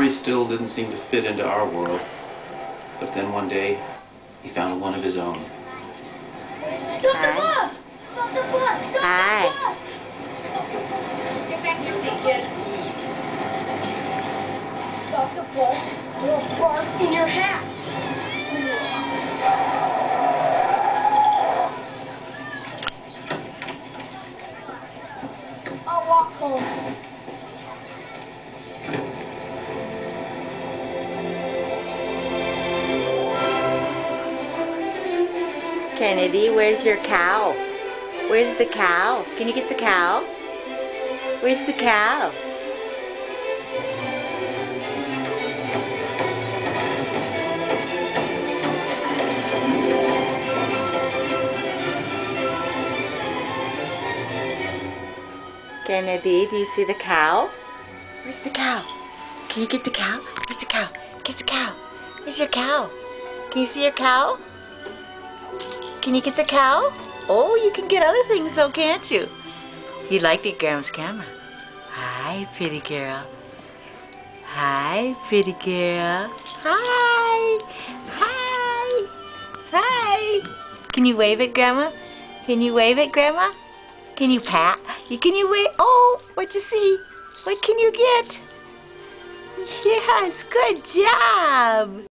Henry still didn't seem to fit into our world. But then one day, he found one of his own. Stop the bus! Stop the bus! Stop Hi. the bus! Stop the bus! Get back to your seat, kid. Stop the bus or I'll barf in your hat. I'll walk home. Kennedy, where's your cow? Where's the cow? Can you get the cow? Where's the cow? Kennedy, do you see the cow? Where's the cow? Can you get the cow? Where's the cow? Get the cow. Where's your cow? Can you see your cow? Can you get the cow? Oh, you can get other things though, can't you? You liked it, Grandma's camera. Hi, pretty girl. Hi, pretty girl. Hi. Hi. Hi. Can you wave at Grandma? Can you wave at Grandma? Can you pat? Can you wave? Oh, what'd you see? What can you get? Yes, good job.